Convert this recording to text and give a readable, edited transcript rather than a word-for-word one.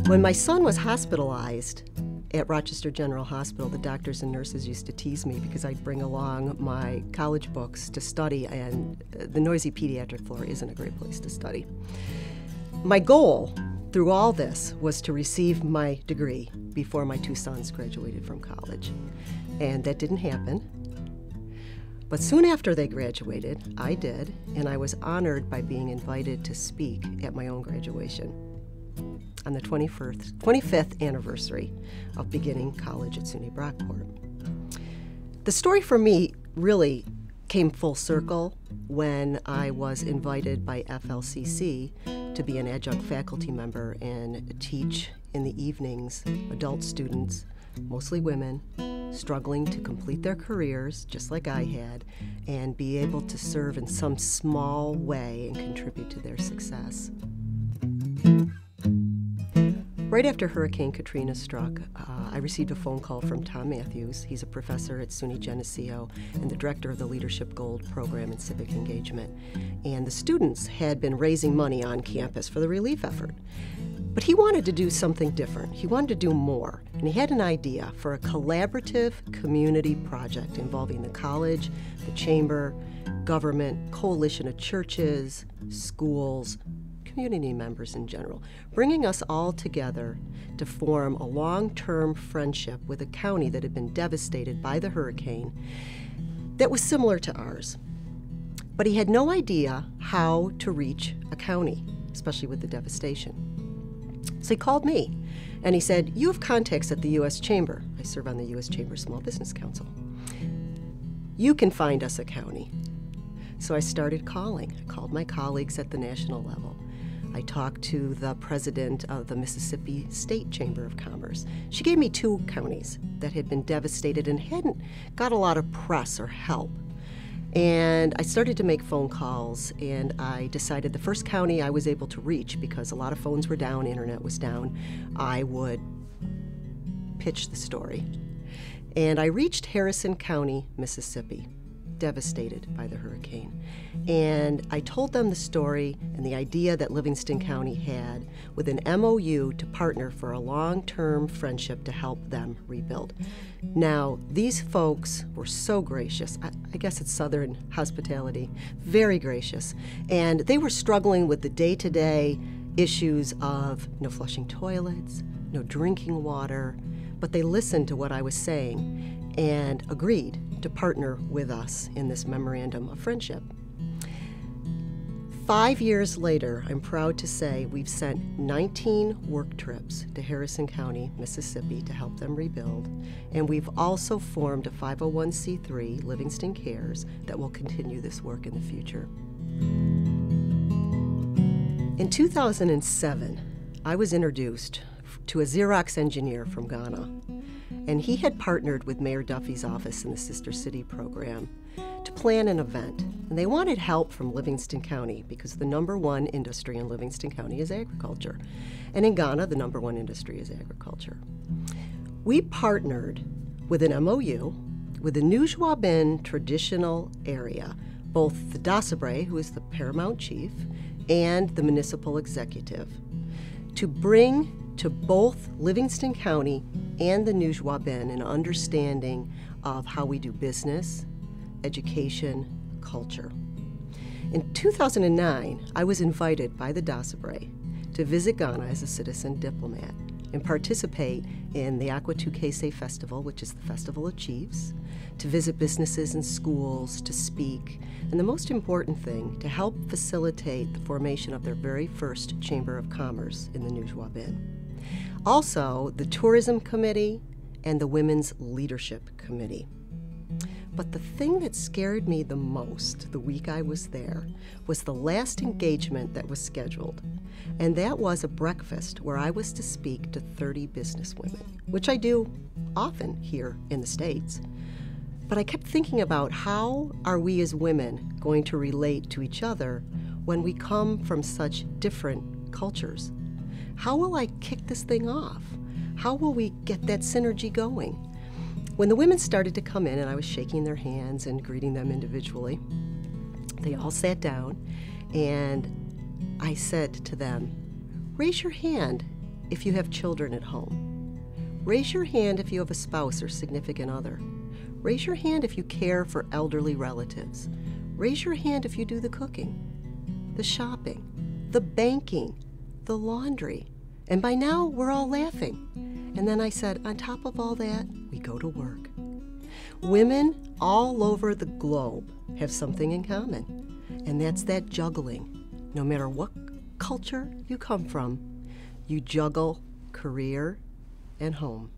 When my son was hospitalized at Rochester General Hospital, the doctors and nurses used to tease me because I'd bring along my college books to study, and the noisy pediatric floor isn't a great place to study. My goal through all this was to receive my degree before my two sons graduated from college, and that didn't happen. But soon after they graduated, I did, and I was honored by being invited to speak at my own graduation on the 25th anniversary of beginning college at SUNY Brockport. The story for me really came full circle when I was invited by FLCC to be an adjunct faculty member and teach in the evenings adult students, mostly women, struggling to complete their careers just like I had and be able to serve in some small way and contribute to their success. Right after Hurricane Katrina struck, I received a phone call from Tom Matthews. He's a professor at SUNY Geneseo and the director of the Leadership Gold program in civic engagement. And the students had been raising money on campus for the relief effort. But he wanted to do something different. He wanted to do more. And he had an idea for a collaborative community project involving the college, the chamber, government, coalition of churches, schools, community members in general, bringing us all together to form a long-term friendship with a county that had been devastated by the hurricane that was similar to ours. But he had no idea how to reach a county, especially with the devastation. So he called me and he said, "You have contacts at the U.S. Chamber." I serve on the U.S. Chamber Small Business Council. "You can find us a county." So I started calling. I called my colleagues at the national level. I talked to the president of the Mississippi State Chamber of Commerce. She gave me two counties that had been devastated and hadn't got a lot of press or help. And I started to make phone calls, and I decided the first county I was able to reach, because a lot of phones were down, internet was down, I would pitch the story. And I reached Harrison County, Mississippi, devastated by the hurricane. And I told them the story and the idea that Livingston County had with an MOU to partner for a long-term friendship to help them rebuild. Now, these folks were so gracious. I guess it's Southern hospitality, very gracious. And they were struggling with the day-to-day issues of no flushing toilets, no drinking water, but they listened to what I was saying and agreed to partner with us in this memorandum of friendship. 5 years later, I'm proud to say we've sent 19 work trips to Harrison County, Mississippi to help them rebuild, and we've also formed a 501c3, Livingston Cares, that will continue this work in the future. In 2007, I was introduced to a Xerox engineer from Ghana, and he had partnered with Mayor Duffy's office in the Sister City program to plan an event. And they wanted help from Livingston County because the #1 industry in Livingston County is agriculture. And in Ghana, the #1 industry is agriculture. We partnered with an MOU with the Nujwabin traditional area, both the Dasabre, who is the paramount chief, and the municipal executive, to bring to both Livingston County and the Nujwabin an understanding of how we do business, education, culture. In 2009, I was invited by the Dasabre to visit Ghana as a citizen diplomat and participate in the Aqua Tukese Festival, which is the Festival of Chiefs, to visit businesses and schools, to speak, and the most important thing, to help facilitate the formation of their very first Chamber of Commerce in the Nujwabin. Also, the Tourism Committee and the Women's Leadership Committee. But the thing that scared me the most the week I was there was the last engagement that was scheduled. And that was a breakfast where I was to speak to 30 businesswomen, which I do often here in the States. But I kept thinking about how are we as women going to relate to each other when we come from such different cultures? How will I kick this thing off? How will we get that synergy going? When the women started to come in and I was shaking their hands and greeting them individually, They all sat down, and I said to them, raise your hand if you have children at home. Raise your hand if you have a spouse or significant other. Raise your hand if you care for elderly relatives. Raise your hand if you do the cooking, the shopping, the banking, the laundry. And by now, we're all laughing. And then I said, on top of all that, we go to work. Women all over the globe have something in common, and that's that juggling. No matter what culture you come from, you juggle career and home.